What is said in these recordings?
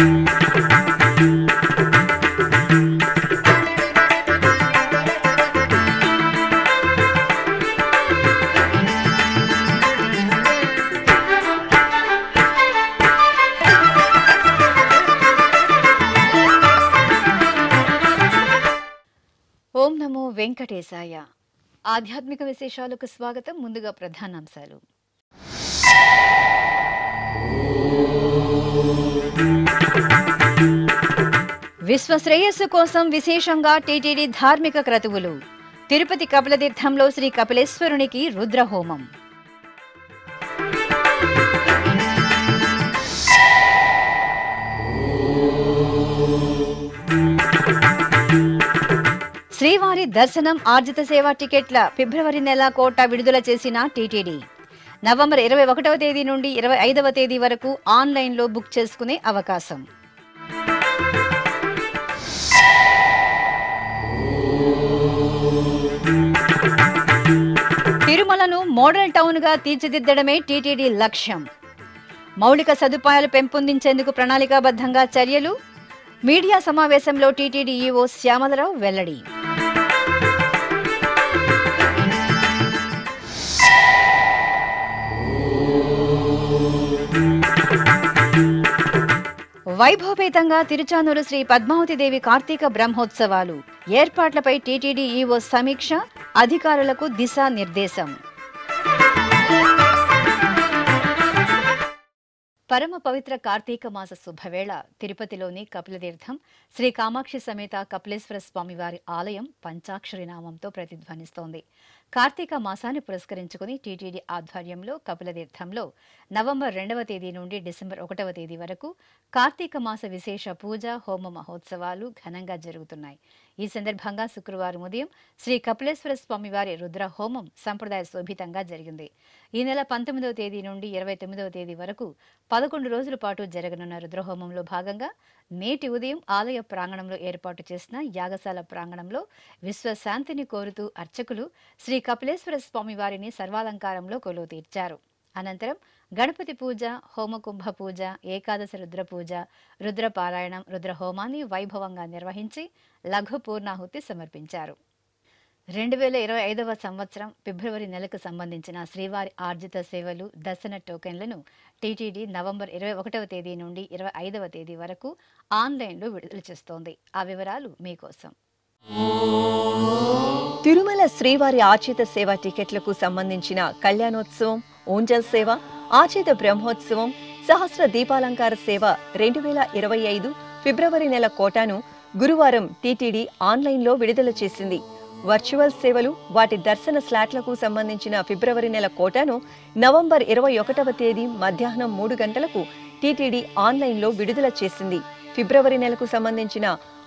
ఓం నమో వెంకటేశాయ. ఆధ్యాత్మిక విశేషాలకు స్వాగతం. ముందుగా ప్రధానాంశాలు. విశ్వ శ్రేయస్సు కోసం విశేషంగా టీటీడీ ధార్మిక క్రతువులు. తిరుపతి కపిలతీర్థంలో శ్రీ కపిలేశ్వరునికి రుద్రహోమం. శ్రీవారి దర్శనం ఆర్జిత సేవ టికెట్ల ఫిబ్రవరి నెల కోట విడుదల చేసిన టీటీడీ. నవంబర్ 21వ తేదీ నుండి 25వ తేదీ వరకు ఆన్లైన్లో బుక్ చేసుకునే అవకాశం. తిరుమలను మోడల్ టౌన్గా తీర్చిదిద్దడమే టీటీడీ లక్ష్యం. మౌలిక సదుపాయాలు పెంపొందించేందుకు ప్రణాళికాబద్ధంగా చర్యలు. మీడియా సమావేశంలో టీటీడీ ఈవో శ్యామలరావు వెల్లడి. వైభవపేతంగా తిరుచానూరు శ్రీ పద్మావతిదేవి కార్తీక బ్రహ్మోత్సవాలు. ఏర్పాట్లపై టీటీడీ ఈవో సమీక్ష, అధికారులకు దిశానిర్దేశం. పరమ పవిత్ర కార్తీక మాస శుభవేళ తిరుపతిలోని కపిలతీర్థం శ్రీ కామాక్షి సమేత కపిలేశ్వర స్వామివారి ఆలయం పంచాక్షరి నామంతో ప్రతిధ్వనిస్తోంది. కార్తీక మాసాన్ని పురస్కరించుకుని టీటీడీ ఆధ్వర్యంలో కపిలతీర్థంలో నవంబర్ 2వ తేదీ నుండి డిసెంబర్ 1వ తేదీ వరకు కార్తీక మాస విశేష పూజ, హోమ మహోత్సవాలు ఘనంగా జరుగుతున్నాయి. ఈ సందర్భంగా శుక్రవారం ఉదయం శ్రీ కపిలేశ్వర స్వామివారి రుద్ర హోమం సంప్రదాయ శోభితంగా జరిగింది. ఈ నెల 19వ తేదీ నుండి 29వ తేదీ వరకు 11 రోజుల పాటు జరగనున్న రుద్రహోమంలో భాగంగా నేటి ఉదయం ఆలయ ప్రాంగణంలో ఏర్పాటు చేసిన యాగశాల ప్రాంగణంలో విశ్వశాంతిని కోరుతూ అర్చకులు శ్రీ కపిలేశ్వర స్వామివారిని సర్వాలంకారంలో కొలువు తీర్చారు. అనంతరం గణపతి పూజ, హోమకుంభ పూజ, ఏకాదశి రుద్ర పూజ, రుద్రపారాయణం, రుద్రహోమాన్ని వైభవంగా నిర్వహించి లఘు పూర్ణాహుతి సమర్పించారు. 2025వ సంవత్సరం ఫిబ్రవరి నెలకు సంబంధించిన శ్రీవారి ఆర్జిత సేవలు, దర్శన టోకెన్లను టీటీడీ నవంబర్ 21వ తేదీ నుండి 25వ తేదీ వరకు ఆన్లైన్లో విడుదల చేస్తోంది. ఆ వివరాలు మీకోసం. తిరుమల శ్రీవారి ఆర్జిత సేవ టికెట్లకు సంబంధించిన కళ్యాణోత్సవం, ఓంజల్ సేవ, ఆర్జిత బ్రహ్మోత్సవం, సహస్ర దీపాలంకార సేవ 2025 ఫిబ్రవరి నెల కోటాను గురువారం టీటీడీ ఆన్లైన్లో విడుదల చేసింది. వర్చువల్ సేవలు, వాటి దర్శన స్లాట్లకు సంబంధించిన ఫిబ్రవరి నెల కోటాను నవంబర్ 21వ తేదీ మధ్యాహ్నం 3 గంటలకు టీటీడీ ఆన్లైన్లో విడుదల చేసింది. ఫిబ్రవరి నెలకు సంబంధించిన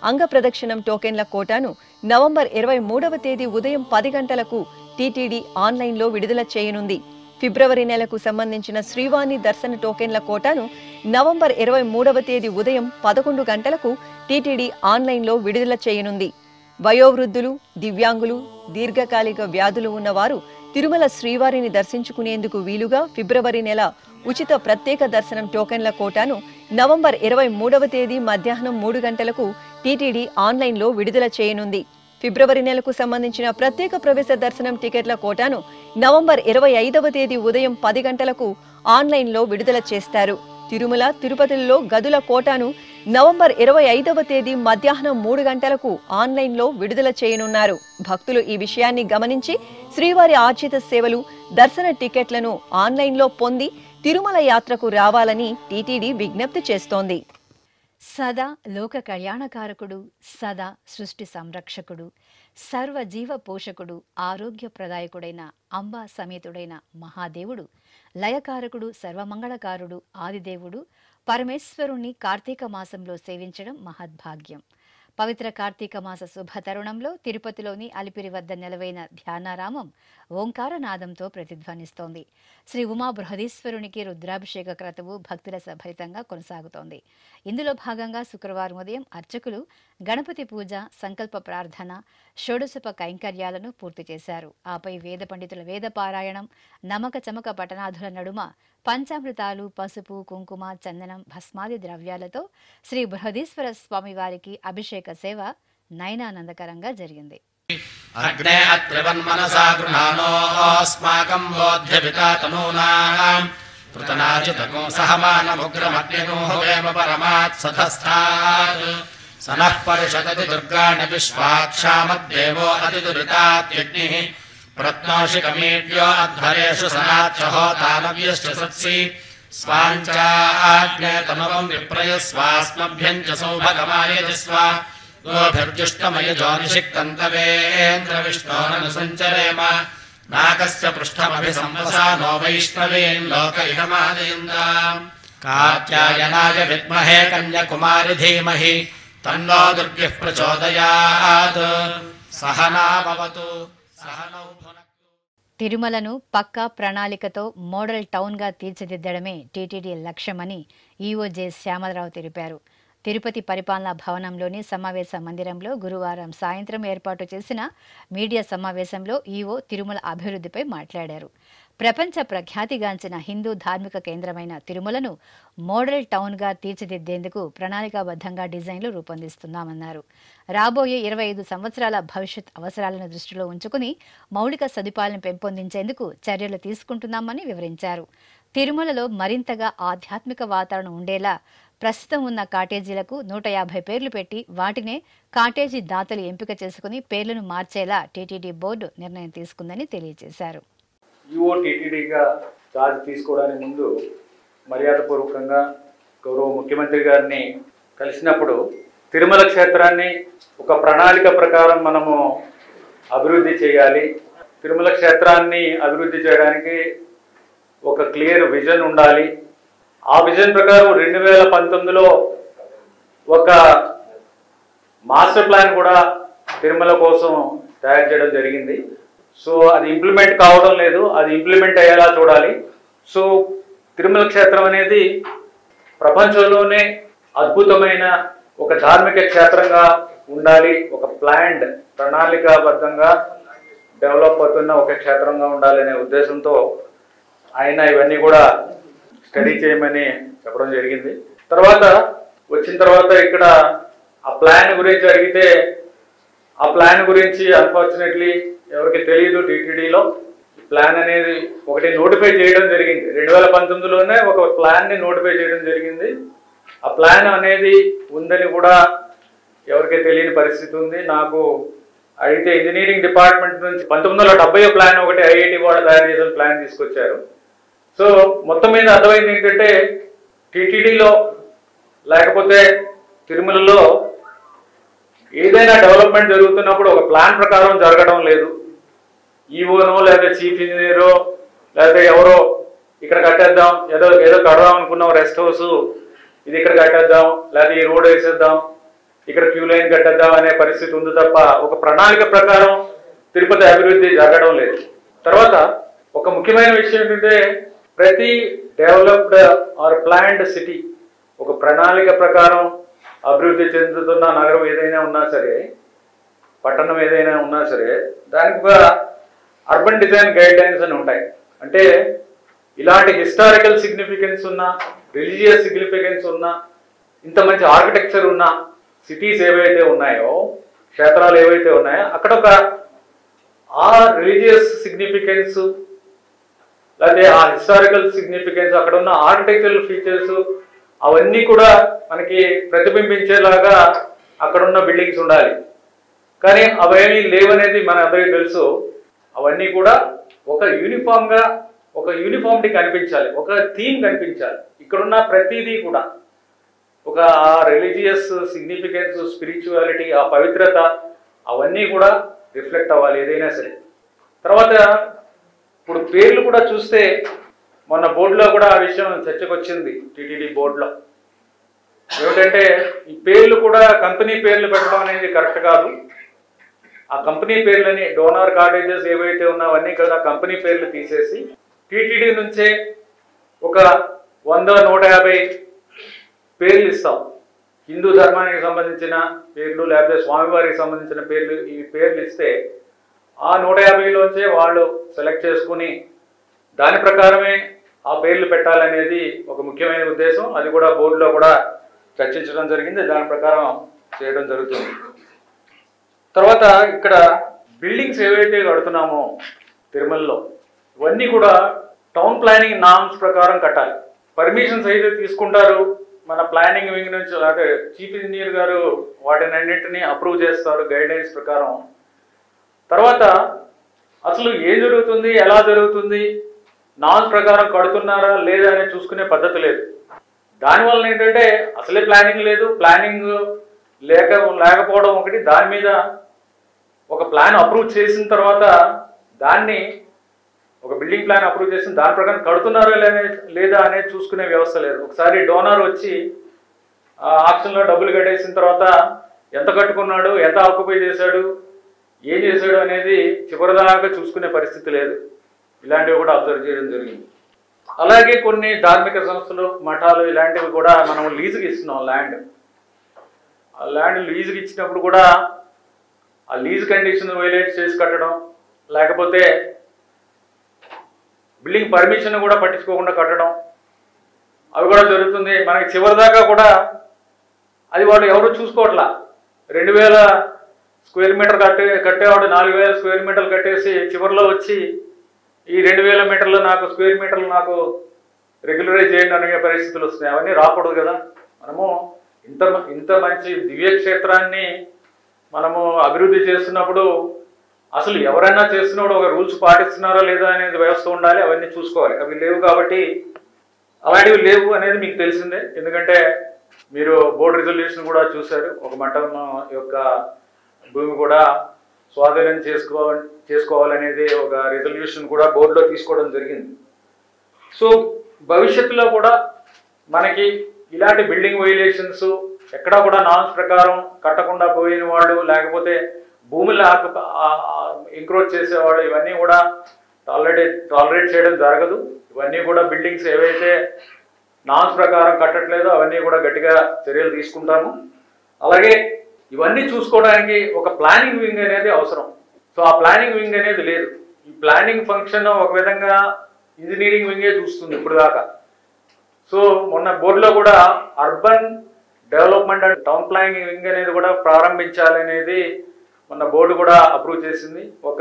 అంగ ప్రదక్షిణం టోకెన్ల కోటాను నవంబర్ 23వ తేదీ ఉదయం 10 గంటలకు టీటీడీ ఆన్లైన్లో విడుదల చేయనుంది. ఫిబ్రవరి నెలకు సంబంధించిన శ్రీవాణి దర్శన టోకెన్ల కోటాను నవంబర్ 23వ తేదీ ఉదయం 11 గంటలకు టీటీడీ ఆన్లైన్లో విడుదల చేయనుంది. వయోవృద్ధులు, దివ్యాంగులు, దీర్ఘకాలిక వ్యాధులు ఉన్నవారు తిరుమల శ్రీవారిని దర్శించుకునేందుకు వీలుగా ఫిబ్రవరి నెల ఉచిత ప్రత్యేక దర్శనం టోకెన్ల కోటాను నవంబర్ 23వ తేదీ మధ్యాహ్నం 3 గంటలకు టీటీడీ ఆన్లైన్లో విడుదల చేయనుంది. ఫిబ్రవరి నెలకు సంబంధించిన ప్రత్యేక ప్రవేశ దర్శనం టికెట్ల కోటాను నవంబర్ 25వ తేదీ ఉదయం 10 గంటలకు ఆన్లైన్లో విడుదల చేస్తారు. తిరుమల, తిరుపతిలో గదుల కోటాను నవంబర్ 25వ తేదీ మధ్యాహ్నం 3 గంటలకు ఆన్లైన్లో విడుదల చేయనున్నారు. భక్తులు ఈ విషయాన్ని గమనించి శ్రీవారి ఆర్జిత సేవలు, దర్శన టికెట్లను ఆన్లైన్లో పొంది తిరుమల యాత్రకు రావాలని టీటీడీ విజ్ఞప్తి చేస్తోంది. సదా లోక కళ్యాణకారకుడు, సదా సృష్టి సంరక్షకుడు, సర్వజీవ పోషకుడు, ఆరోగ్యప్రదాయకుడైన అంబా సమేతుడైన మహాదేవుడు, లయకారకుడు, సర్వమంగళకారుడు, ఆదిదేవుడు పరమేశ్వరుణ్ణి కార్తీక మాసంలో సేవించడం మహద్భాగ్యం. పవిత్ర కార్తీక మాస శుభ తరుణంలో తిరుపతిలోని అలిపిరి వద్ద నెలవైన ధ్యానారామం ఓంకారనాదంతో ప్రతిధ్వనిస్తోంది. శ్రీ ఉమా బృహదీశ్వరునికి రుద్రాభిషేక క్రతువు భక్తిరస భరితంగా కొనసాగుతోంది. ఇందులో భాగంగా శుక్రవారం ఉదయం అర్చకులు గణపతి పూజ, సంకల్ప ప్రార్థన, షోడశోప కైంకర్యాలను పూర్తి చేశారు. ఆపై వేద పండితుల వేద పారాయణం, నమక చమక పఠనాధుల నడుమ పంచామృతాలు, పసుపు, కుంకుమ, చందనం, భస్మాది ద్రవ్యాలతో శ్రీ బృహదీశ్వర స్వామివారికి అభిషేక సేవ నయనానందకరంగా జరిగింది. అగ్నే అత్రివన్మనసా గృహానోస్మాకం బోధ్యపితా తనూనాం పృతనాజితకో సహమానముగ్రమగ్నినో హవేమ పరమాత్ సధస్థాత్ సనః పరిషదతి దుర్గాణి విశ్వాక్షామద్దేవో అతిదురితాత్యగ్నిః ప్రత్నోషికమీడ్యో అధ్వరేషు సనాచ్చ హోతానవ్యశ్చ సత్సి స్వాంచాగ్నే తమవం విప్రయస్వాస్మభ్యం చ సౌభగమాయజస్వ గోభిర్జుష్టమయజోనిషిక్తంతవేంద్ర విష్ణోరనుసంచరేమ నాకస్య పృష్ఠమభిసంవసానో వైష్ణవేన్ లోక ఇహమాదయందాం కాత్యాయనాయ విద్మహే కన్యాకుమారి ధీమహి తన్నో దుర్గః ప్రచోదయాత్ సహనా భవతు సహనౌ భునక్తు. తిరుమలను పక్కా ప్రణాళికతో మోడల్ టౌన్గా తీర్చిదిద్దడమే టీటీడీ లక్ష్యమని ఈవో జె శ్యామలరావు తెలిపారు. తిరుపతి పరిపాలనా భవనంలోని సమావేశ మందిరంలో గురువారం సాయంత్రం ఏర్పాటు చేసిన మీడియా సమావేశంలో ఈవో తిరుమల అభివృద్ధిపై మాట్లాడారు. ప్రపంచ ప్రఖ్యాతిగాంచిన హిందూ ధార్మిక కేంద్రమైన తిరుమలను మోడల్ టౌన్గా తీర్చిదిద్దేందుకు ప్రణాళికాబద్ధంగా డిజైన్లు రూపొందిస్తున్నామన్నారు. రాబోయే 25 సంవత్సరాల భవిష్యత్ అవసరాలను దృష్టిలో ఉంచుకుని మౌలిక సదుపాయాలను పెంపొందించేందుకు చర్యలు తీసుకుంటున్నామని వివరించారు. తిరుమలలో మరింతగా ఆధ్యాత్మిక వాతావరణం ఉండేలా ప్రస్తుతం ఉన్న కాటేజీలకు 150 పేర్లు పెట్టి వాటినే కాటేజీ దాతలు ఎంపిక చేసుకుని పేర్లను మార్చేలా టీటీడీ బోర్డు నిర్ణయం తీసుకుందని తెలియజేశారు. ఈవో టీటీడీగా ఛార్జ్ తీసుకోవడానికి ముందు మర్యాదపూర్వకంగా గౌరవ ముఖ్యమంత్రి గారిని కలిసినప్పుడు తిరుమల క్షేత్రాన్ని ఒక ప్రణాళిక ప్రకారం మనము అభివృద్ధి చేయాలి. తిరుమల క్షేత్రాన్ని అభివృద్ధి చేయడానికి ఒక క్లియర్ విజన్ ఉండాలి. ఆ విజన్ ప్రకారం 2019లో ఒక మాస్టర్ ప్లాన్ కూడా తిరుమల కోసం తయారు చేయడం జరిగింది. సో అది ఇంప్లిమెంట్ కావడం లేదు, అది ఇంప్లిమెంట్ అయ్యేలా చూడాలి. సో తిరుమల క్షేత్రం అనేది ప్రపంచంలోనే అద్భుతమైన ఒక ధార్మిక క్షేత్రంగా ఉండాలి, ఒక ప్లాన్డ్ ప్రణాళికాబద్ధంగా డెవలప్ అవుతున్న ఒక క్షేత్రంగా ఉండాలనే ఉద్దేశంతో ఆయన ఇవన్నీ కూడా స్టడీ చేయమని చెప్పడం జరిగింది. వచ్చిన తర్వాత ఇక్కడ ఆ ప్లాన్ గురించి అడిగితే ఆ ప్లాన్ గురించి అన్ఫార్చునేట్లీ ఎవరికి తెలియదు. టీటీడీలో ప్లాన్ అనేది ఒకటి నోటిఫై చేయడం జరిగింది. 2019లోనే ఒక ప్లాన్ని నోటిఫై చేయడం జరిగింది. ఆ ప్లాన్ అనేది ఉందని కూడా ఎవరికి తెలియని పరిస్థితి ఉంది. నాకు అయితే ఇంజనీరింగ్ డిపార్ట్మెంట్ నుంచి 1970 ప్లాన్ ఒకటి ఐఐటి వాళ్ళు తయారు చేసిన ప్లాన్ తీసుకొచ్చారు. సో మొత్తం మీద అర్థమైంది ఏంటంటే టీటీడీలో లేకపోతే తిరుమలలో ఏదైనా డెవలప్మెంట్ జరుగుతున్నప్పుడు ఒక ప్లాన్ ప్రకారం జరగడం లేదు. ఈవోనో లేదా చీఫ్ ఇంజనీరో లేకపోతే ఎవరో ఇక్కడ కట్టేద్దాం, ఏదో కడదాం అనుకున్నాం రెస్ట్ హౌస్, ఇది ఇక్కడ కట్టేద్దాం, లేకపోతే ఈ రోడ్ వేసేద్దాం, ఇక్కడ క్యూ లైన్ కట్టేద్దాం అనే పరిస్థితి ఉంది తప్ప ఒక ప్రణాళిక ప్రకారం తిరుపతి అభివృద్ధి జరగడం లేదు. తర్వాత ఒక ముఖ్యమైన విషయం ఏంటంటే ప్రతి డెవలప్డ్ ఆర్ ప్లాన్డ్ సిటీ ఒక ప్రణాళిక ప్రకారం అభివృద్ధి చెందుతున్న నగరం ఏదైనా ఉన్నా సరే, పట్టణం ఏదైనా ఉన్నా సరే, దానికి ఒక అర్బన్ డిజైన్ గైడ్ లైన్స్ అని ఉంటాయి. అంటే ఇలాంటి హిస్టారికల్ సిగ్నిఫికెన్స్ ఉన్న, రిలీజియస్ సిగ్నిఫికెన్స్ ఉన్న, ఇంత మంచి ఆర్కిటెక్చర్ ఉన్న సిటీస్ ఏవైతే ఉన్నాయో, క్షేత్రాలు ఏవైతే ఉన్నాయో అక్కడ ఒక ఆ రిలీజియస్ సిగ్నిఫికెన్స్ లేకపోతే ఆ హిస్టారికల్ సిగ్నిఫికెన్స్, అక్కడ ఉన్న ఆర్కిటెక్చరల్ ఫీచర్స్ అవన్నీ కూడా మనకి ప్రతిబింబించేలాగా అక్కడ ఉన్న బిల్డింగ్స్ ఉండాలి. కానీ అవేమీ లేవనేది మన అందరికీ తెలుసు. అవన్నీ కూడా ఒక యూనిఫామ్గా ఒక యూనిఫామిటీ కనిపించాలి, ఒక థీమ్ కనిపించాలి. ఇక్కడున్న ప్రతిదీ కూడా ఒక ఆ రిలీజియస్ సిగ్నిఫికెన్స్, స్పిరిచువాలిటీ, ఆ పవిత్రత అవన్నీ కూడా రిఫ్లెక్ట్ అవ్వాలి ఏదైనా సరే. తర్వాత ఇప్పుడు పేర్లు కూడా చూస్తే మొన్న బోర్డులో కూడా ఆ విషయం చర్చకు వచ్చింది. టీటీడీ బోర్డులో ఏమిటంటే ఈ పేర్లు కూడా కంపెనీ పేర్లు పెట్టడం అనేది కరెక్ట్ కాదు. ఆ కంపెనీ పేర్లని డోనార్ కాటేజెస్ ఏవైతే ఉన్నావన్నీ కదా కంపెనీ పేర్లు తీసేసి టీటీడీ నుంచే ఒక 100-150 పేర్లు ఇస్తాం. హిందూ ధర్మానికి సంబంధించిన పేర్లు లేకపోతే స్వామివారికి సంబంధించిన పేర్లు, ఈ పేర్లు ఇస్తే ఆ 150లోంచే వాళ్ళు సెలెక్ట్ చేసుకుని దాని ప్రకారమే ఆ పేర్లు పెట్టాలనేది ఒక ముఖ్యమైన ఉద్దేశం. అది కూడా బోర్డులో కూడా చర్చించడం జరిగింది, దాని ప్రకారం చేయడం జరుగుతుంది. తర్వాత ఇక్కడ బిల్డింగ్స్ ఏవైతే కడుతున్నామో తిరుమలలో ఇవన్నీ కూడా టౌన్ ప్లానింగ్ నామ్స్ ప్రకారం కట్టాలి. పర్మిషన్స్ అయితే తీసుకుంటారు మన ప్లానింగ్ వింగ్ నుంచి, అంటే చీఫ్ ఇంజనీర్ గారు వాటిని అన్నింటినీ అప్రూవ్ చేస్తారు గైడ్లైన్స్ ప్రకారం. తర్వాత అసలు ఏం జరుగుతుంది, ఎలా జరుగుతుంది, నామ్స్ ప్రకారం కడుతున్నారా లేదా అనేది చూసుకునే పద్ధతి లేదు. దానివల్ల ఏంటంటే అసలే ప్లానింగ్ లేదు, ప్లానింగ్ లేకపోవడం ఒకటి, దాని మీద ఒక ప్లాన్ అప్రూవ్ చేసిన తర్వాత దాన్ని ఒక బిల్డింగ్ ప్లాన్ అప్రూవ్ చేసిన దాని ప్రకారం కడుతున్నారా లేదా అనేది చూసుకునే వ్యవస్థ లేదు. ఒకసారి డోనర్ వచ్చి ఆప్షన్లో డబ్బులు కట్టేసిన తర్వాత ఎంత కట్టుకున్నాడు, ఎంత ఆక్యుపై చేశాడు, ఏం చేశాడు అనేది చివరిదాకా చూసుకునే పరిస్థితి లేదు. ఇలాంటివి కూడా అబ్జర్వ్ చేయడం జరిగింది. అలాగే కొన్ని ధార్మిక సంస్థలు, మఠాలు ఇలాంటివి కూడా మనం లీజుకి ఇస్తున్నాం ల్యాండ్. ఆ ల్యాండ్ లీజుకి ఇచ్చినప్పుడు కూడా ఆ లీజ్ కండిషన్ వైలేట్ చేసి కట్టడం, లేకపోతే బిల్డింగ్ పర్మిషన్ కూడా పట్టించుకోకుండా కట్టడం, అవి కూడా జరుగుతుంది. మనకి చివరిదాకా కూడా అది వాళ్ళు ఎవరు చూసుకోవట్లా. 2000 స్క్వేర్ మీటర్ కట్టేవాడు 4000 స్క్వేర్ మీటర్లు కట్టేసి చివరిలో వచ్చి ఈ 2000 మీటర్లు స్క్వేర్ మీటర్లు నాకు రెగ్యులరైజ్ చేయండి అనే పరిస్థితులు వస్తున్నాయి. అవన్నీ రాకూడదు కదా. మనము ఇంత మంచి దివ్యక్షేత్రాన్ని మనము అభివృద్ధి చేస్తున్నప్పుడు అసలు ఎవరైనా చేస్తున్నప్పుడు ఒక రూల్స్ పాటిస్తున్నారా లేదా అనేది వ్యవస్థ ఉండాలి, అవన్నీ చూసుకోవాలి. అవి లేవు కాబట్టి, అలాంటివి లేవు అనేది మీకు తెలిసిందే. ఎందుకంటే మీరు బోర్డు రిజల్యూషన్ కూడా చూశారు. ఒక మఠం యొక్క భూమి కూడా స్వాధీనం చేసుకోవాలనేది ఒక రిజల్యూషన్ కూడా బోర్డులో తీసుకోవడం జరిగింది. సో భవిష్యత్తులో కూడా మనకి ఇలాంటి బిల్డింగ్ వైలేషన్స్ ఎక్కడా కూడా నామ్స్ ప్రకారం కట్టకుండా పోయిన వాళ్ళు, లేకపోతే భూములు ఎంక్రోచ్ చేసేవాళ్ళు, ఇవన్నీ కూడా టాలరేట్ చేయడం జరగదు. ఇవన్నీ కూడా బిల్డింగ్స్ ఏవైతే నామ్స్ ప్రకారం కట్టట్లేదో అవన్నీ కూడా గట్టిగా చర్యలు తీసుకుంటాము. అలాగే ఇవన్నీ చూసుకోవడానికి ఒక ప్లానింగ్ వింగ్ అనేది అవసరం. సో ఆ ప్లానింగ్ వింగ్ అనేది లేదు. ఈ ప్లానింగ్ ఫంక్షన్ ఒక విధంగా ఇంజనీరింగ్ వింగే చూస్తుంది ఇప్పుడు దాకా. సో మొన్న బోర్డులో కూడా urban development and town planning wing అనేది కూడా ప్రారంభించాలనేది మొన్న బోర్డు కూడా అప్రూవ్ చేసింది. ఒక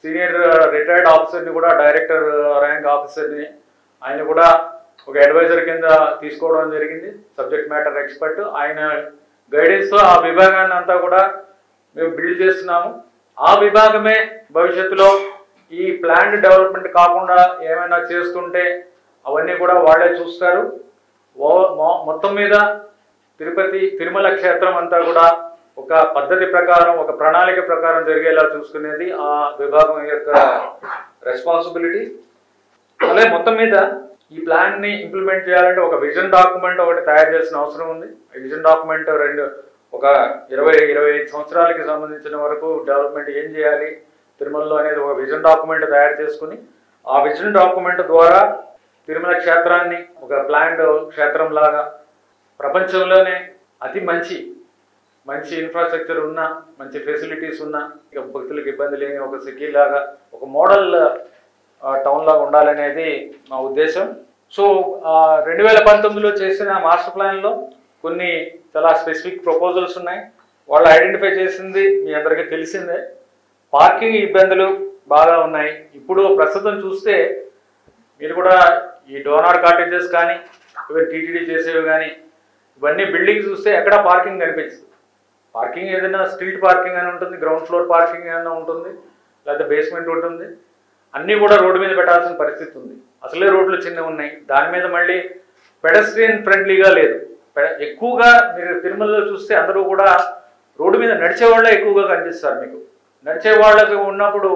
సీనియర్ రిటైర్డ్ ఆఫీసర్ని కూడా, డైరెక్టర్ ర్యాంక్ ఆఫీసర్ని, ఆయన కూడా ఒక అడ్వైజర్ కింద తీసుకోవడం జరిగింది, సబ్జెక్ట్ మ్యాటర్ ఎక్స్పర్ట్. ఆయన గైడెన్స్తో ఆ విభాగాన్ని అంతా కూడా మేము బిల్డ్ చేస్తున్నాము. ఆ విభాగమే భవిష్యత్తులో ఈ ప్లాన్డ్ డెవలప్మెంట్ కాకుండా ఏమైనా చేస్తుంటే అవన్నీ కూడా వాళ్ళే చూస్తారు. మొత్తం మీద తిరుమల క్షేత్రం అంతా కూడా ఒక పద్ధతి ప్రకారం, ఒక ప్రణాళిక ప్రకారం జరిగేలా చూసుకునేది ఆ విభాగం యొక్క రెస్పాన్సిబిలిటీ. అలాగే మొత్తం మీద ఈ ప్లాన్ ని ఇంప్లిమెంట్ చేయాలంటే ఒక విజన్ డాక్యుమెంట్ ఒకటి తయారు చేసిన అవసరం ఉంది. విజన్ డాక్యుమెంట్ ఒక 20-25 సంవత్సరాలకి సంబంధించిన వరకు డెవలప్మెంట్ ఏం చేయాలి తిరుమలలో అనేది ఒక విజన్ డాక్యుమెంట్ తయారు చేసుకుని, ఆ విజన్ డాక్యుమెంట్ ద్వారా తిరుమల క్షేత్రాన్ని ఒక ప్లాన్డ్ క్షేత్రం లాగా, ప్రపంచంలోనే అతి మంచి ఇన్ఫ్రాస్ట్రక్చర్ ఉన్న, మంచి ఫెసిలిటీస్ ఉన్న, ఇక భక్తులకు ఇబ్బంది లేని ఒక సిటీ లాగా, ఒక మోడల్ టౌన్ లాగా ఉండాలనేది మా ఉద్దేశం. సో 2019లో చేసిన మాస్టర్ ప్లాన్లో కొన్ని చాలా స్పెసిఫిక్ ప్రపోజల్స్ ఉన్నాయి. వాళ్ళు ఐడెంటిఫై చేసింది మీ అందరికీ తెలిసిందే. పార్కింగ్ ఇబ్బందులు బాగా ఉన్నాయి. ఇప్పుడు ప్రస్తుతం చూస్తే మీరు కూడా ఈ డోనార్ కాటేజెస్ కానీ, ఇవి టీటీడీ చేసేవి కానీ, ఇవన్నీ బిల్డింగ్స్ చూస్తే ఎక్కడ పార్కింగ్ కనిపించదు. పార్కింగ్ ఏదైనా స్ట్రీట్ పార్కింగ్ అని ఉంటుంది, గ్రౌండ్ ఫ్లోర్ పార్కింగ్ ఏమైనా ఉంటుంది, లేకపోతే బేస్మెంట్ ఉంటుంది. అన్నీ కూడా రోడ్డు మీద పెట్టాల్సిన పరిస్థితి ఉంది. అసలే రోడ్లు చిన్నవి ఉన్నాయి, దాని మీద మళ్ళీ పెడస్ట్రియన్ ఫ్రెండ్లీగా లేదు. ఎక్కువగా మీరు తిరుమలలో చూస్తే అందరూ కూడా రోడ్డు మీద నడిచే వాళ్ళే ఎక్కువగా కనిపిస్తారు. మీకు నడిచే వాళ్ళకి ఉన్నప్పుడు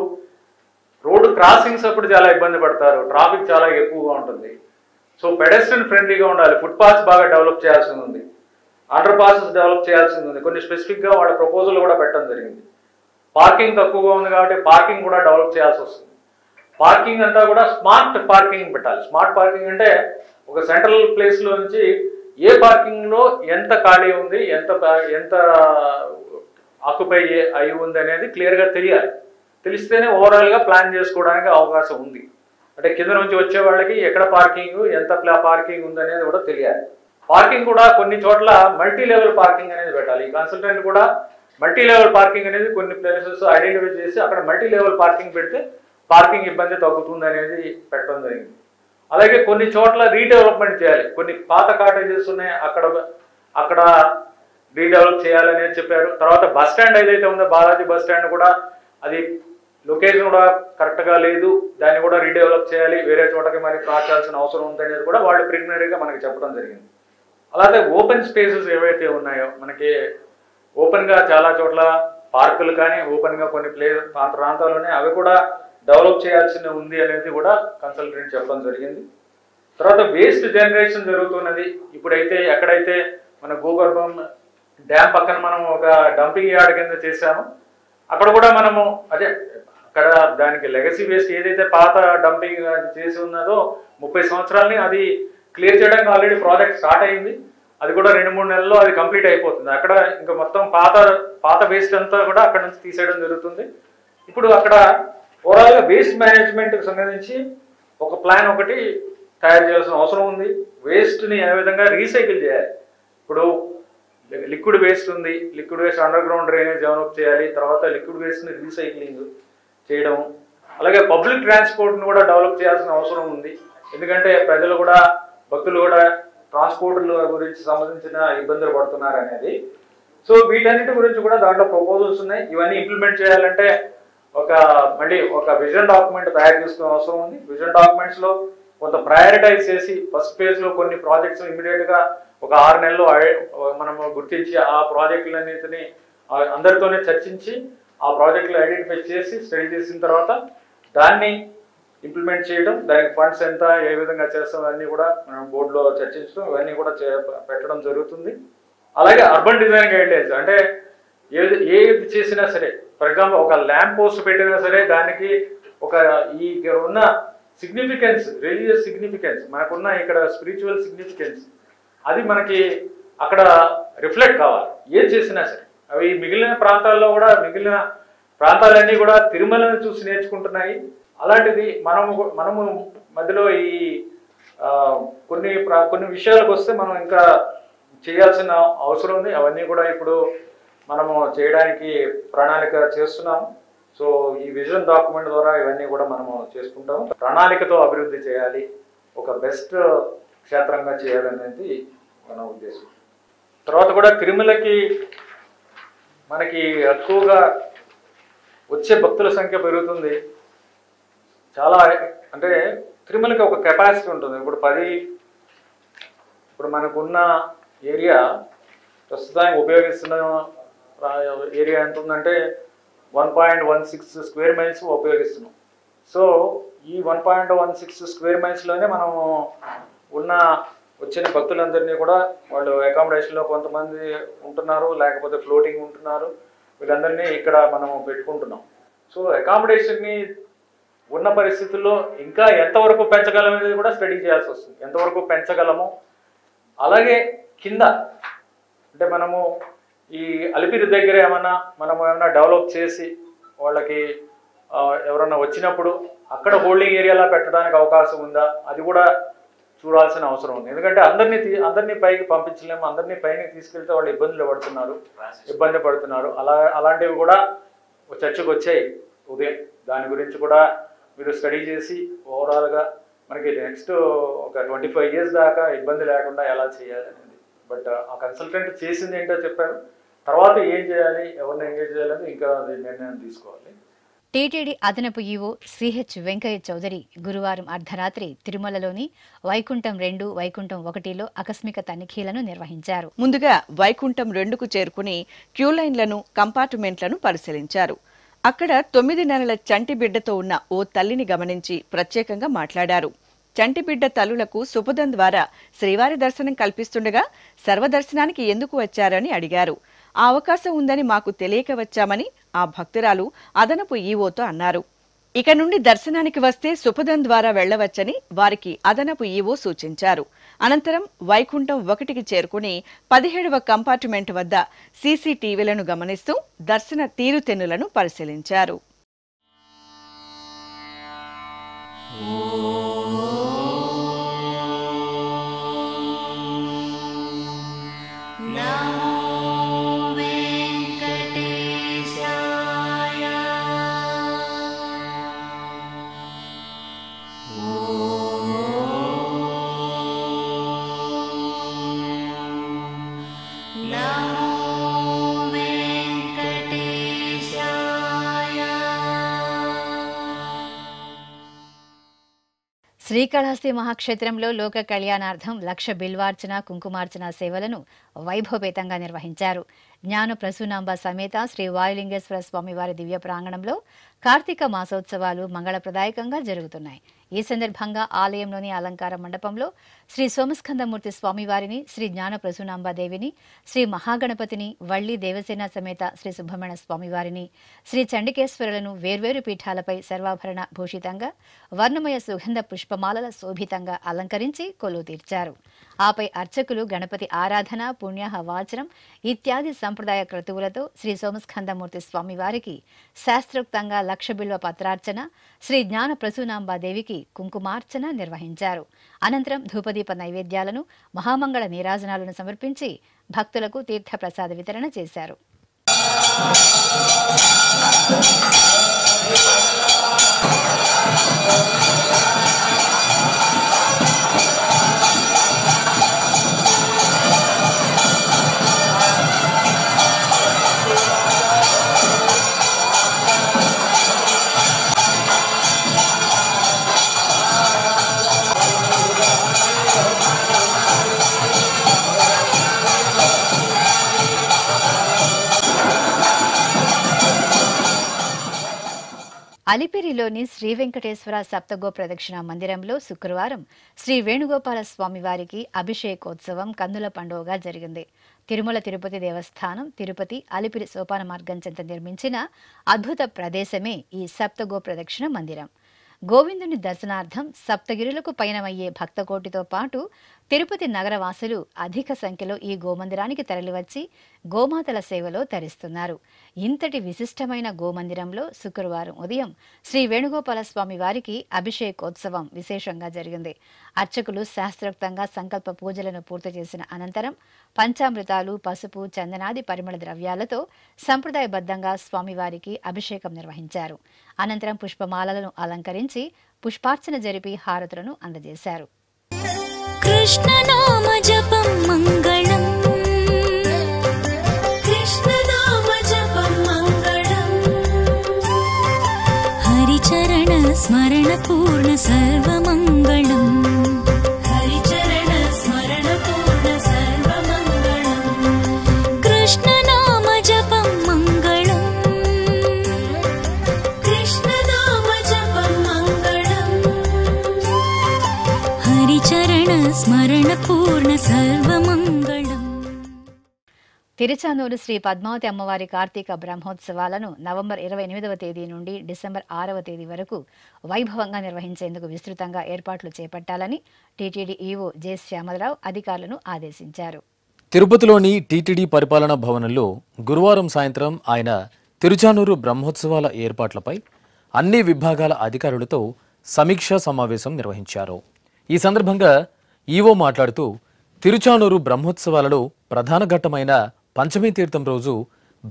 రోడ్డు క్రాసింగ్స్ అప్పుడు చాలా ఇబ్బంది పడతారు, ట్రాఫిక్ చాలా ఎక్కువగా ఉంటుంది. సో పెడస్ట్రియన్ ఫ్రెండ్లీగా ఉండాలి. ఫుట్ పాత్స్ బాగా డెవలప్ చేయాల్సి ఉంది, అండర్ పాసెస్ డెవలప్ చేయాల్సి ఉంది. కొన్ని స్పెసిఫిక్గా వాళ్ళ ప్రపోజల్ కూడా పెట్టడం జరిగింది. పార్కింగ్ తక్కువగా ఉంది కాబట్టి పార్కింగ్ కూడా డెవలప్ చేయాల్సి వస్తుంది. పార్కింగ్ అంతా కూడా స్మార్ట్ పార్కింగ్ పెట్టాలి. స్మార్ట్ పార్కింగ్ అంటే ఒక సెంట్రల్ ప్లేస్లో నుంచి ఏ పార్కింగ్లో ఎంత ఖాళీ ఉంది, ఎంత ఆక్యుపై అయి ఉంది అనేది క్లియర్గా తెలియాలి. తెలిస్తేనే ఓవరాల్గా ప్లాన్ చేసుకోవడానికి అవకాశం ఉంది. అంటే కింద నుంచి వచ్చే వాళ్ళకి ఎక్కడ పార్కింగ్, ఎంత పార్కింగ్ ఉంది అనేది కూడా తెలియాలి. పార్కింగ్ కూడా కొన్ని చోట్ల మల్టీ లెవెల్ పార్కింగ్ అనేది పెట్టాలి. ఈ కన్సల్టెంట్ కూడా మల్టీ లెవెల్ పార్కింగ్ అనేది కొన్ని ప్లేసెస్ ఐడెంటిఫై చేసి అక్కడ మల్టీ లెవెల్ పార్కింగ్ పెడితే పార్కింగ్ ఇబ్బంది తగ్గుతుంది అనేది పెట్టడం జరిగింది. అలాగే కొన్ని చోట్ల రీడెవలప్మెంట్ చేయాలి. కొన్ని పాత కాటేజెస్ ఉన్నాయి, అక్కడ రీడెవలప్ చేయాలనేది చెప్పారు. తర్వాత బస్ స్టాండ్ ఏదైతే ఉందో బాలాజీ బస్ స్టాండ్ కూడా అది లొకేషన్ కూడా కరెక్ట్గా లేదు, దాన్ని కూడా రీడెవలప్ చేయాలి, వేరే చోటకి మరి మార్చాల్సిన అవసరం ఉందనేది కూడా వాళ్ళు ప్రిలిమినరీగా మనకి చెప్పడం జరిగింది. అలాగే ఓపెన్ స్పేసెస్ ఏవైతే ఉన్నాయో మనకి ఓపెన్గా చాలా చోట్ల పార్కులు కానీ ఓపెన్గా కొన్ని ప్రాంతాలు ఉన్నాయి, అవి కూడా డెవలప్ చేయాల్సి ఉంది అనేది కూడా కన్సల్టెంట్ చెప్పడం జరిగింది. తర్వాత వేస్ట్ జనరేషన్ జరుగుతున్నది. ఇప్పుడైతే ఎక్కడైతే మన భూగర్భం డ్యామ్ పక్కన మనం ఒక డంపింగ్ యార్డ్ కింద చేశాము, అక్కడ కూడా మనము అదే అక్కడ దానికి లెగసీ వేస్ట్ ఏదైతే పాత డంపింగ్ చేసి ఉన్నదో 30 సంవత్సరాలని అది క్లియర్ చేయడానికి ఆల్రెడీ ప్రాజెక్ట్ స్టార్ట్ అయింది. అది కూడా 2-3 నెలల్లో అది కంప్లీట్ అయిపోతుంది. అక్కడ ఇంకా మొత్తం పాత వేస్ట్ అంతా కూడా అక్కడ నుంచి తీసేయడం జరుగుతుంది. ఇప్పుడు అక్కడ ఓవరాల్గా వేస్ట్ మేనేజ్మెంట్కి సంబంధించి ఒక ప్లాన్ ఒకటి తయారు చేయాల్సిన అవసరం ఉంది. వేస్ట్ని ఏ విధంగా రీసైకిల్ చేయాలి. ఇప్పుడు లిక్విడ్ వేస్ట్ ఉంది, liquid waste under ground drainage develop చేయాలి. తర్వాత లిక్విడ్ వేస్ట్ని రీసైక్లింగ్ చేయడం, అలాగే పబ్లిక్ ట్రాన్స్పోర్ట్ని కూడా డెవలప్ చేయాల్సిన అవసరం ఉంది. ఎందుకంటే ప్రజలు కూడా భక్తులు కూడా ట్రాన్స్పోర్ట్ల గురించి సంబంధించిన ఇబ్బందులు పడుతున్నారు అనేది. సో వీటన్నిటి గురించి కూడా దాంట్లో ప్రపోజల్స్ ఉన్నాయి. ఇవన్నీ ఇంప్లిమెంట్ చేయాలంటే మళ్ళీ ఒక విజన్ డాక్యుమెంట్ తయారు చేసుకునే అవసరం ఉంది. విజన్ డాక్యుమెంట్స్లో కొంత ప్రయారిటైజ్ చేసి ఫస్ట్ ఫేజ్లో కొన్ని ప్రాజెక్ట్స్ ఇమీడియట్గా ఒక 6 నెలల్లో మనము గుర్తించి ఆ ప్రాజెక్టులన్నింటినీ అందరితోనే చర్చించి ఆ ప్రాజెక్టులు ఐడెంటిఫై చేసి స్టడీ చేసిన తర్వాత దాన్ని ఇంప్లిమెంట్ చేయడం, దానికి ఫండ్స్ ఎంత ఏ విధంగా చేస్తాం అన్నీ కూడా మనం బోర్డులో చర్చించడం, ఇవన్నీ కూడా పెట్టడం జరుగుతుంది. అలాగే అర్బన్ డిజైన్ గైడ్లైన్స్ అంటే ఏది చేసినా సరే, ఫర్ ఎగ్జాంపుల్ ఒక ల్యాంప్ పోస్ట్ పెట్టినా సరే దానికి ఈ ఉన్న సిగ్నిఫికెన్స్, రిలీజియస్ సిగ్నిఫికెన్స్, మనకున్న ఇక్కడ స్పిరిచువల్ సిగ్నిఫికెన్స్ అది మనకి అక్కడ రిఫ్లెక్ట్ కావాలి ఏది చేసినా సరే. అవి మిగిలిన ప్రాంతాల్లో కూడా మిగిలిన ప్రాంతాలన్నీ కూడా తిరుమలను చూసి నేర్చుకుంటున్నాయి. అలాంటిది మనము మధ్యలో ఈ కొన్ని విషయాలకు వస్తే మనం ఇంకా చేయాల్సిన అవసరం ఉంది. అవన్నీ కూడా ఇప్పుడు మనము చేయడానికి ప్రణాళిక చేస్తున్నాము. సో ఈ విజన్ డాక్యుమెంట్ ద్వారా ఇవన్నీ కూడా మనము చేసుకుంటాము. ప్రణాళికతో అభివృద్ధి చేయాలి, ఒక బెస్ట్ క్షేత్రంగా చేయాలనేది మన ఉద్దేశం. తర్వాత కూడా తిరుమలకి మనకి ఎక్కువగా వచ్చే భక్తుల సంఖ్య పెరుగుతుంది. చాలా అంటే తిరుమలకి ఒక కెపాసిటీ ఉంటుంది. ఇప్పుడు మనకున్న ఏరియా ప్రస్తుతానికి ఉపయోగిస్తున్న ఏరియా ఎంత ఉందంటే 1.16 స్క్వేర్ మైల్స్ ఉపయోగిస్తున్నాం. సో ఈ 1.16 స్క్వేర్ మైల్స్లోనే మనము వచ్చిన భక్తులందరినీ కూడా వాళ్ళు అకామిడేషన్లో కొంతమంది ఉంటున్నారు, లేకపోతే ఫ్లోటింగ్ ఉంటున్నారు, వీళ్ళందరినీ ఇక్కడ మనం పెట్టుకుంటున్నాం. సో అకామిడేషన్ని ఉన్న పరిస్థితుల్లో ఇంకా ఎంతవరకు పెంచగలం అనేది కూడా స్టడీ చేయాల్సి వస్తుంది. ఎంతవరకు పెంచగలము, అలాగే కింద అంటే మనము ఈ అలిపిరి దగ్గర ఏమైనా డెవలప్ చేసి వాళ్ళకి ఎవరన్నా వచ్చినప్పుడు అక్కడ హోల్డింగ్ ఏరియాలా పెట్టడానికి అవకాశం ఉందా, అది కూడా చూడాల్సిన అవసరం ఉంది. ఎందుకంటే అందరినీ పైకి పంపించలేము, అందరినీ పైకి తీసుకెళ్తే వాళ్ళు ఇబ్బంది పడుతున్నారు. అలాంటివి కూడా చర్చకు వచ్చాయి ఉదయం. దాని గురించి కూడా మీరు స్టడీ చేసి ఓవరాల్గా మనకి నెక్స్ట్ ఒక 25 years దాకా ఇబ్బంది లేకుండా ఎలా చేయాలి అనేది. బట్ ఆ కన్సల్టెంట్ చేసింది ఏంటో చెప్పారు. తర్వాత ఏం చేయాలి, ఎవరిని ఎంగేజ్ చేయాలని ఇంకా నిర్ణయం తీసుకోవాలి. టీటీడీ అదనపు ఈవో సిహెచ్ వెంకయ్య చౌదరి గురువారం అర్ధరాత్రి తిరుమలలోని వైకుంఠం 2, వైకుంఠం 1లో ఆకస్మిక తనిఖీలను నిర్వహించారు. ముందుగా వైకుంఠం 2కు చేరుకుని క్యూలైన్లను, కంపార్ట్మెంట్లను పరిశీలించారు. అక్కడ 9 నెలల చంటి బిడ్డతో ఉన్న ఓ తల్లిని గమనించి ప్రత్యేకంగా మాట్లాడారు. చంటి బిడ్డ తల్లులకు సుపదం ద్వారా శ్రీవారి దర్శనం కల్పిస్తుండగా సర్వదర్శనానికి ఎందుకు వచ్చారని అడిగారు. ఆ అవకాశం ఉందని మాకు తెలియక వచ్చామని ఆ భక్తురాలు అదనపు ఈవోతో అన్నారు. ఇక నుండి దర్శనానికి వస్తే సుపథం ద్వారా వెళ్లవచ్చని వారికి అదనపు ఈవో సూచించారు. అనంతరం వైకుంఠం 1కి చేరుకుని 17వ కంపార్ట్మెంట్ వద్ద సీసీటీవీలను గమనిస్తూ దర్శన తీరుతెన్నులను పరిశీలించారు. శ్రీకాళహస్తి మహాక్షేత్రంలో లోక కళ్యాణార్థం 1,00,000 బిల్వార్చన కుంకుమార్చన సేవలను వైభవపేతంగా నిర్వహించారు. జ్ఞాన ప్రసూనాంబ సమేత శ్రీ వాయులింగేశ్వర స్వామివారి దివ్య ప్రాంగణంలో కార్తీక మాసోత్సవాలు మంగళప్రదాయకంగా జరుగుతున్నాయి. ఈ సందర్భంగా ఆలయంలోని అలంకార మండపంలో శ్రీ సోమస్కందమూర్తి స్వామివారిని, శ్రీ జ్ఞాన ప్రసూనాంబాదేవిని, శ్రీ మహాగణపతిని, వల్లి దేవసేన సమేత శ్రీ సుబ్రహ్మణ్య స్వామివారిని, శ్రీ చండికేశ్వరులను వేర్వేరు పీఠాలపై సర్వాభరణ భూషితంగా వర్ణమయ సుగంధ పుష్పమాలల శోభితంగా అలంకరించి కొలువు తీర్చారు. ఆపై అర్చకులు గణపతి ఆరాధన, పుణ్యాహ వాచనం ఇత్యాది సంప్రదాయ క్రతువులతో శ్రీ సోమస్కందమూర్తి స్వామివారికి శాస్త్రోక్తంగా 1,00,000 బిల్వ పత్రార్చన, శ్రీ జ్ఞాన ప్రసూనాంబాదేవికి కుంకుమార్చన నిర్వహించారు. అనంతరం ధూపదీప నైవేద్యాలను, మహామంగళ నీరాజనాలను సమర్పించి భక్తులకు తీర్థప్రసాద వితరణ చేశారు. అలిపిరిలోని శ్రీ వెంకటేశ్వర సప్తగో ప్రదక్షిణ మందిరంలో శుక్రవారం శ్రీ వేణుగోపాల స్వామివారికి అభిషేకోత్సవం కన్నుల పండుగగా జరిగింది. తిరుమల తిరుపతి దేవస్థానం తిరుపతి అలిపిరి సోపాన మార్గం చెంత నిర్మించిన అద్భుత ప్రదేశమే ఈ సప్తగో ప్రదక్షిణ మందిరం. గోవిందుని దర్శనార్థం సప్తగిరులకు పయనమయ్యే భక్తకోటితో పాటు తిరుపతి నగరవాసులు అధిక సంఖ్యలో ఈ గోమందిరానికి తరలివచ్చి గోమాతల సేవలో తరిస్తున్నారు. ఇంతటి విశిష్టమైన గోమందిరంలో శుక్రవారం ఉదయం శ్రీ వేణుగోపాల స్వామి వారికి అభిషేకోత్సవం విశేషంగా జరిగింది. అర్చకులు శాస్త్రోక్తంగా సంకల్ప పూజలను పూర్తి చేసిన అనంతరం పంచామృతాలు, పసుపు, చందనాది పరిమళ ద్రవ్యాలతో సంప్రదాయబద్ధంగా స్వామివారికి అభిషేకం నిర్వహించారు. అనంతరం పుష్పమాలలను అలంకరించి పుష్పార్చన జరిపి హారతులను అందజేశారు. కృష్ణనామ జపం మంగళం, కృష్ణనామ జపం మంగళం, హరిచరణ స్మరణ పూర్ణ సర్వమంగళం, హరిచరణ స్మరణ పూర్ణ సర్వమంగళం, కృష్ణనామ జపం మంగళం, కృష్ణనామ జపం మంగళం, హరిచరణ స్మరణ పూర్ణ సర్వమంగళం. తిరుచానూరు శ్రీ పద్మావతి అమ్మవారి కార్తీక బ్రహ్మోత్సవాలను నవంబర్ 28వ తేదీ నుండి డిసెంబర్ 6వ తేదీ వరకు వైభవంగా నిర్వహించేందుకు విస్తృతంగా ఏర్పాట్లు చేపట్టాలని టీటీడీ ఈవో జె శ్యామలరావు అధికారులను ఆదేశించారు. తిరుపతిలోని టీటీడీ పరిపాలనా భవనంలో గురువారం సాయంత్రం ఆయన తిరుచానూరు బ్రహ్మోత్సవాల ఏర్పాట్లపై అన్ని విభాగాల అధికారులతో సమీక్షా సమావేశం నిర్వహించారు. ఈ సందర్భంగా ఈవో మాట్లాడుతూ తిరుచానూరు బ్రహ్మోత్సవాలలో ప్రధాన ఘట్టమైన పంచమీ తీర్థం రోజు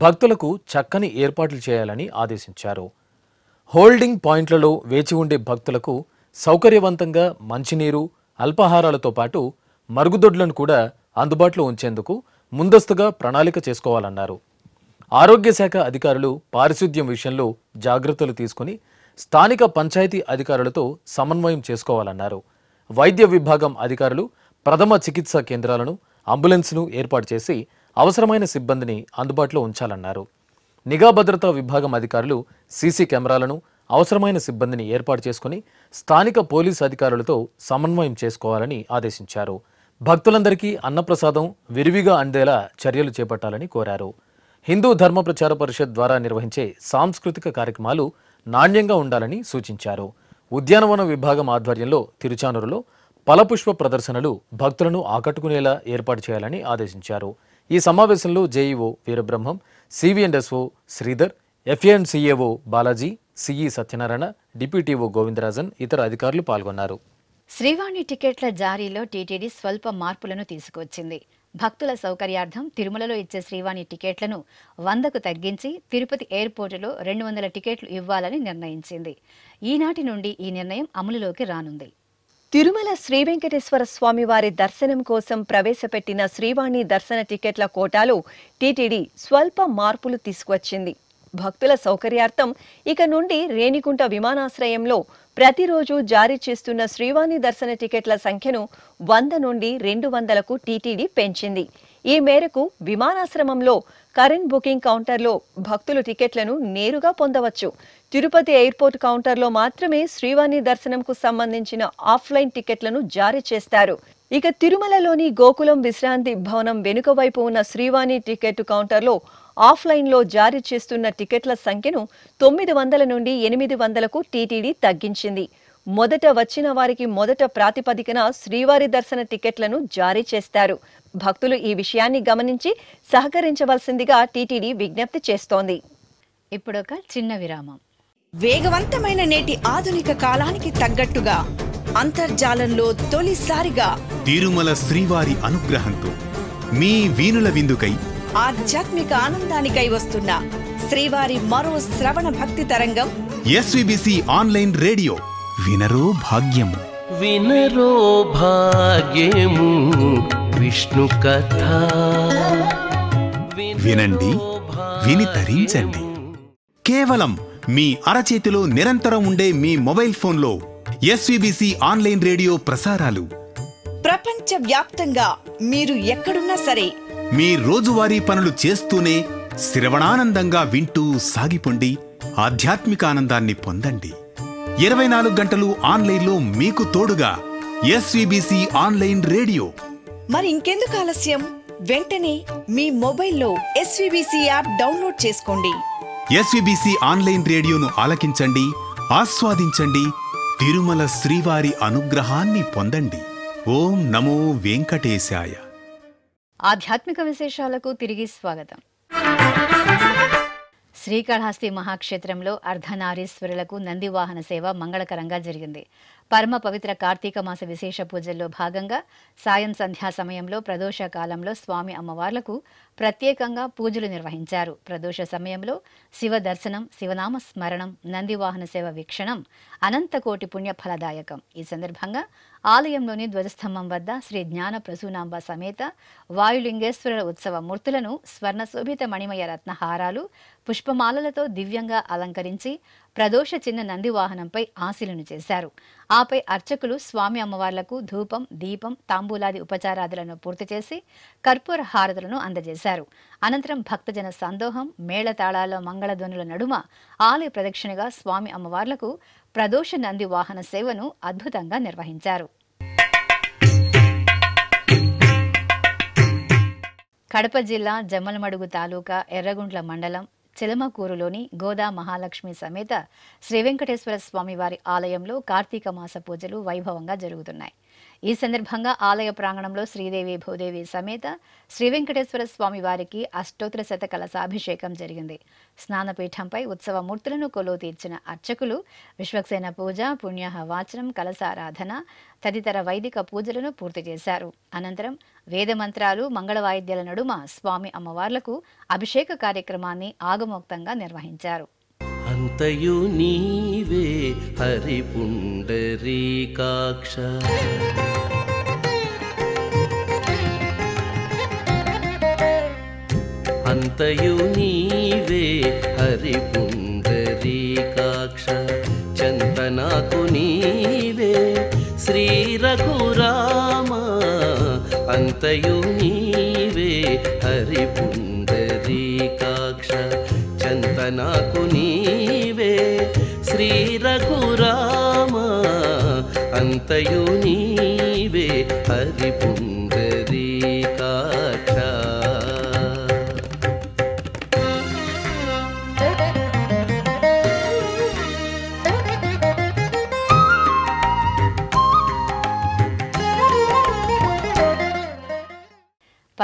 భక్తులకు చక్కని ఏర్పాట్లు చేయాలని ఆదేశించారు. హోల్డింగ్ పాయింట్లలో వేచి ఉండే భక్తులకు సౌకర్యవంతంగా మంచినీరు, అల్పాహారాలతో పాటు మరుగుదొడ్లను కూడా అందుబాటులో ఉంచేందుకు ముందస్తుగా ప్రణాళిక చేసుకోవాలన్నారు. ఆరోగ్య శాఖ అధికారులు పారిశుద్ధ్యం విషయంలో జాగ్రత్తలు తీసుకుని స్థానిక పంచాయతీ అధికారులతో సమన్వయం చేసుకోవాలన్నారు. వైద్య విభాగం అధికారులు ప్రథమ చికిత్సా కేంద్రాలను, అంబులెన్స్ను ఏర్పాటు చేసి అవసరమైన సిబ్బందిని అందుబాటులో ఉంచాలన్నారు. నిఘా భద్రతా విభాగం అధికారులు సీసీ కెమెరాలను, అవసరమైన సిబ్బందిని ఏర్పాటు చేసుకుని స్థానిక పోలీసు అధికారులతో సమన్వయం చేసుకోవాలని ఆదేశించారు. భక్తులందరికీ అన్నప్రసాదం విరివిగా అందేలా చర్యలు చేపట్టాలని కోరారు. హిందూ ధర్మ ప్రచార పరిషత్ ద్వారా నిర్వహించే సాంస్కృతిక కార్యక్రమాలు నాణ్యంగా ఉండాలని సూచించారు. ఉద్యానవన విభాగం ఆధ్వర్యంలో తిరుచానూరులో ఫలపుష్ప ప్రదర్శనలు భక్తులను ఆకట్టుకునేలా ఏర్పాటు చేయాలని ఆదేశించారు. ఈ సమావేశంలో JEO Veerabrahmam, CV and SO Sridhar, FA and CAO Balaji, CE Satyanarayana, deputy EO Govindarajan ఇతర అధికారులు పాల్గొన్నారు. శ్రీవాణి టికెట్ల జారీలో టీటీడీ స్వల్ప మార్పులను తీసుకువచ్చింది. భక్తుల సౌకర్యార్థం తిరుమలలో ఇచ్చే శ్రీవాణి టికెట్లను 100కు తగ్గించి తిరుపతి ఎయిర్పోర్టులో 200 టికెట్లు ఇవ్వాలని నిర్ణయించింది. ఈనాటి నుండి ఈ నిర్ణయం అమలులోకి రానుంది. తిరుమల శ్రీ వెంకటేశ్వర స్వామి వారి దర్శనం కోసం ప్రవేశపెట్టిన శ్రీవాణి దర్శన టికెట్ల కోటాలో టీటీడీ స్వల్ప మార్పులు తీసుకువచ్చింది. భక్తుల సౌకర్యార్థం ఇక నుండి రేణిగుంట విమానాశ్రయంలో ప్రతిరోజు జారీ చేస్తున్న శ్రీవాణి దర్శన టికెట్ల సంఖ్యను 100 నుండి 200కు టీటీడీ పెంచింది. ఈ మేరకు విమానాశ్రమంలో కరెంట్ బుకింగ్ కౌంటర్లో భక్తులు టికెట్లను నేరుగా పొందవచ్చు. తిరుపతి ఎయిర్పోర్ట్ కౌంటర్లో మాత్రమే శ్రీవాణి దర్శనంకు సంబంధించిన ఆఫ్లైన్ టికెట్లను జారీ చేస్తారు. ఇక తిరుమలలోని గోకులం విశ్రాంతి భవనం వెనుక వైపు ఉన్న శ్రీవాణి టికెట్ కౌంటర్లో ఆఫ్లైన్లో జారీ చేస్తున్న టికెట్ల సంఖ్యను 900 నుండి 800కు టీటీడీ తగ్గించింది. మొదట వచ్చిన వారికి మొదట ప్రాతిపదికన శ్రీవారి దర్శన టికెట్లను జారీ చేస్తారు. భక్తులు ఈ విషయాన్ని గమనించి సహకరించవలసిందిగా టీటీడీ విజ్ఞప్తి చేస్తోంది. ఇప్పుడొక చిన్న విరామం. వేగవంతమైన నేటి ఆధునిక కాలానికి తగ్గట్టుగా అంతర్జాలంలో తొలిసారిగా తిరుమల శ్రీవారి అనుగ్రహంతో మీ వీనుల విందుకై ఆధ్యాత్మిక ఆనందానికై వస్తున్న శ్రీవారి మరో శ్రవణ భక్తి తరంగం ఎస్విబిసి ఆన్లైన్ రేడియో. వినరో భాగ్యము, వినరో భాగ్యము విష్ణు కథ. వినండి, విని తరించండి. కేవలం మీ అరచేతిలో నిరంతరం ఉండే మీ మొబైల్ ఫోన్లో ఎస్విబిసి ఆన్లైన్ రేడియో ప్రసారాలు ప్రపంచ వ్యాప్తంగా మీరు ఎక్కడున్నా సరే మీ రోజువారీ పనులు చేస్తూనే శ్రవణానందంగా వింటూ సాగిపోండి. ఆధ్యాత్మిక ఆనందాన్ని పొందండి. 24 గంటలు ఆన్లైన్లో మీకు తోడుగా ఎస్విబిసి ఆన్లైన్ రేడియో. మరి ఇంకెందుకు ఆలస్యం? వెంటనే మీ మొబైల్లో ఎస్విబిసి యాప్ డౌన్లోడ్ చేసుకోండి. ఎస్విబిసి ఆన్లైన్ రేడియోను ఆలకించండి, ఆస్వాదించండి. తిరుమల శ్రీవారి అనుగ్రహాన్ని పొందండి. ఓం నమో వెంకటేశాయ. ఆధ్యాత్మిక విశేషాలకు తిరిగి స్వాగతం. శ్రీకాళహస్తి మహాక్షేత్రంలో అర్ధనారీశ్వరులకు నందివాహన సేవ మంగళకరంగా జరిగింది. పరమ పవిత్ర కార్తీక మాస విశేష పూజల్లో భాగంగా సాయం సంధ్యా సమయంలో ప్రదోష కాలంలో స్వామి అమ్మవార్లకు ప్రత్యేకంగా పూజలు నిర్వహించారు. ప్రదోష సమయంలో శివ దర్శనం, శివనామ స్మరణం, నందివాహన సేవ వీక్షణం అనంతకోటి పుణ్య ఫలదాయకం. ఈ సందర్భంగా ఆలయంలోని ధ్వజస్తంభం వద్ద శ్రీ జ్ఞాన ప్రసూనాంబ సమేత వాయులింగేశ్వరుల ఉత్సవ మూర్తులను స్వర్ణశోభిత మణిమయ రత్నహారాలు, పుష్పమాలలతో దివ్యంగా అలంకరించి ప్రదోష చిన్న నందివాహనంపై ఆశీలను చేశారు. ఆపై అర్చకులు స్వామి అమ్మవార్లకు ధూపం, దీపం, తాంబూలాది ఉపచారాదులను పూర్తి చేసి కర్పూర హారతులను అందజేశారు. అనంతరం భక్తజన సందోహం, మేళతాళాల మంగళధ్వనుల నడుమ ఆలయ ప్రదక్షిణగా స్వామి అమ్మవార్లకు ప్రదోష నంది వాహన సేవను అద్భుతంగా నిర్వహించారు. కడప జిల్లా జమ్మలమడుగు తాలూకా ఎర్రగుంట్ల మండలం చిలమకూరులోని గోదా మహాలక్ష్మి సమేత శ్రీ వెంకటేశ్వర స్వామి వారి ఆలయంలో కార్తీక మాస పూజలు వైభవంగా జరుగుతున్నాయి. ఈ సందర్భంగా ఆలయ ప్రాంగణంలో శ్రీదేవి భూదేవి సమేత శ్రీ వెంకటేశ్వర స్వామి వారికి అష్టోత్తర శత కలశాభిషేకం జరిగింది. స్నానపీఠంపై ఉత్సవ మూర్తులను కొలువు తీర్చిన అర్చకులు విశ్వక్సేన పూజ, పుణ్యాహ వాచనం, కలశారాధన తదితర వైదిక పూజలను పూర్తి చేశారు. అనంతరం వేదమంత్రాలు, మంగళవాయిద్యాల నడుమ స్వామి అమ్మవార్లకు అభిషేక కార్యక్రమాన్ని ఆగమోక్తంగా నిర్వహించారు. అంతయు నీవే హరి పుండరీకాక్ష, అంతయు నీవే హరి పుండరీకాక్ష, చంతనాకు నీవే శ్రీ రఘురామ, అంతయు నీవే హరి పుండరీకాక్ష, చంతనాకు నీవే శ్రీ రఘురామ, అంతయు నీవే హరి పుండరీకాక్ష.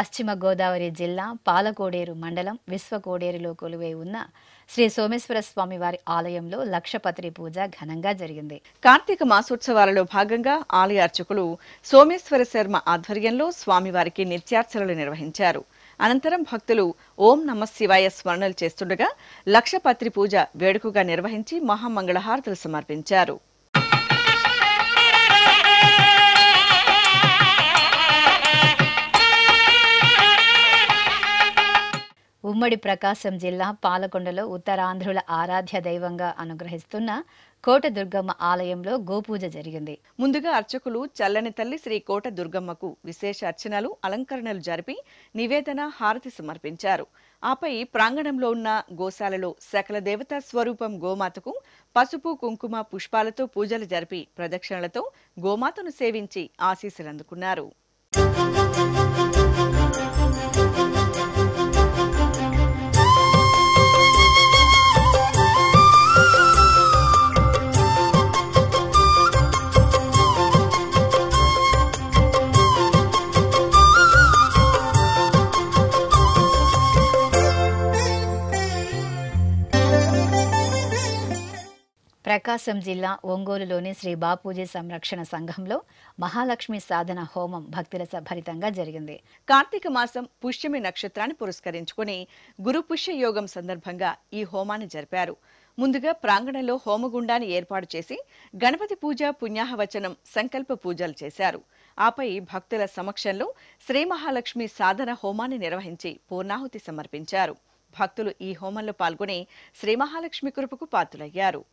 పశ్చిమ గోదావరి జిల్లా పాలకోడేరు మండలం విశ్వకోడేరులో కొలువై ఉన్న శ్రీ సోమేశ్వర స్వామి వారి ఆలయంలో లక్షపత్రి పూజ ఘనంగా జరిగింది. కార్తీక మాసోత్సవాలలో భాగంగా ఆలయ అర్చకులు సోమేశ్వర శర్మ ఆధ్వర్యంలో స్వామివారికి నిత్యార్చనలు నిర్వహించారు. అనంతరం భక్తులు ఓం నమ శివాయ స్మరణలు చేస్తుండగా లక్షపత్రి పూజ వేడుకగా నిర్వహించి మహామంగళహారతులు సమర్పించారు. ఉమ్మడి ప్రకాశం జిల్లా పాలకొండలో ఉత్తరాంధ్రుల ఆరాధ్య దైవంగా అనుగ్రహిస్తున్న కోట దుర్గమ్మ ఆలయంలో గోపూజ జరిగింది. ముందుగా అర్చకులు చల్లని తల్లి శ్రీ కోట దుర్గమ్మకు విశేష అర్చనలు, అలంకరణలు జరిపి నివేదన, హారతి సమర్పించారు. ఆపై ప్రాంగణంలో ఉన్న గోశాలలో సకల దేవతా స్వరూపం గోమాతకు పసుపు, కుంకుమ, పుష్పాలతో పూజలు జరిపి ప్రదక్షిణలతో గోమాతను సేవించి ఆశీస్సులు అందుకున్నారు. ప్రకాశం జిల్లా ఒంగోలులోని శ్రీ బాపూజీ సంరక్షణ సంఘంలో మహాలక్ష్మి సాధన హోమం భక్తిరస భరితంగా జరిగింది. కార్తీక మాసం పుష్యమి నక్షత్రాన్ని పురస్కరించుకుని గురు పుష్య యోగం సందర్భంగా ఈ హోమాన్ని జరిపారు. ముందుగా ప్రాంగణంలో హోమగుండాన్ని ఏర్పాటు చేసి గణపతి పూజ, పుణ్యాహవచనం, సంకల్ప పూజలు చేశారు. ఆపై భక్తుల సమక్షంలో శ్రీ మహాలక్ష్మి సాధన హోమాన్ని నిర్వహించి పూర్ణాహుతి సమర్పించారు. భక్తులు ఈ హోమంలో పాల్గొని శ్రీ మహాలక్ష్మి కృపకు పాత్రులయ్యారు.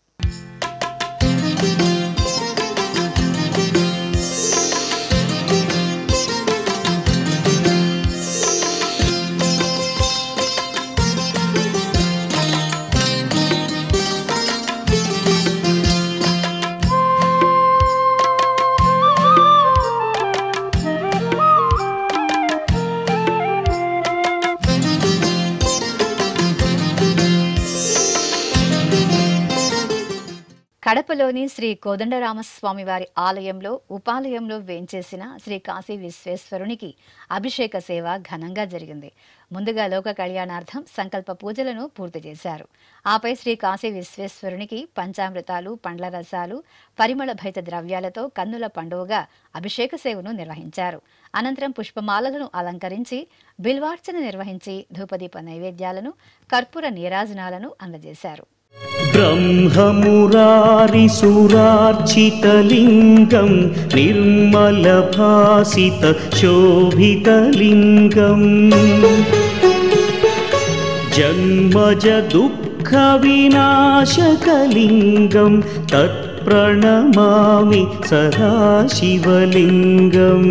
కడపలోని శ్రీ కోదండరామస్వామి వారి ఆలయంలో ఉపాలయంలో వేంచేసిన శ్రీ కాశీ విశ్వేశ్వరునికి అభిషేక సేవ ఘనంగా జరిగింది. ముందుగా లోక కళ్యాణార్థం సంకల్ప పూజలను పూర్తి చేశారు. ఆపై శ్రీ కాశీ విశ్వేశ్వరునికి పంచామృతాలు, పండ్ల రసాలు, పరిమళ భైత ద్రవ్యాలతో కన్నుల పండుగగా అభిషేక సేవను నిర్వహించారు. అనంతరం పుష్పమాలలను అలంకరించి బిల్వార్చన నిర్వహించి ధూపదీప నైవేద్యాలను, కర్పూర నీరాజనాలను అందజేశారు. ब्रह्ममुरारिसुरार्चितलिङ्गं निर्मलभासितशोभितलिङ्गम् जन्मजदुःखविनाशकलिङ्गं तत्प्रणमामि सदाशिवलिङ्गम्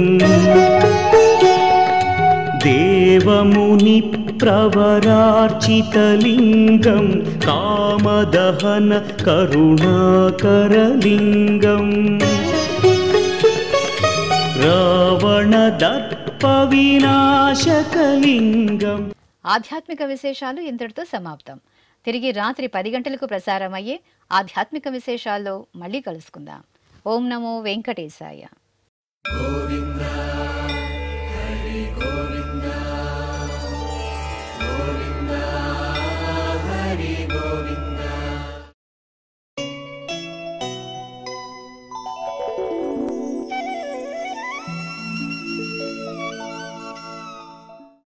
देवमुनिप्रवरार्चितलिङ्गं कामदहन करुणाकरलिङ्गम् रावणदर्पविनाशकलिङ्गम्. ఆధ్యాత్మిక విశేషాలు ఇంతటితో సమాప్తం. తిరిగి రాత్రి 10 గంటలకు ప్రసారమయ్యే ఆధ్యాత్మిక విశేషాల్లో మళ్ళీ కలుసుకుందాం. ఓం నమో వెంకటేశాయ.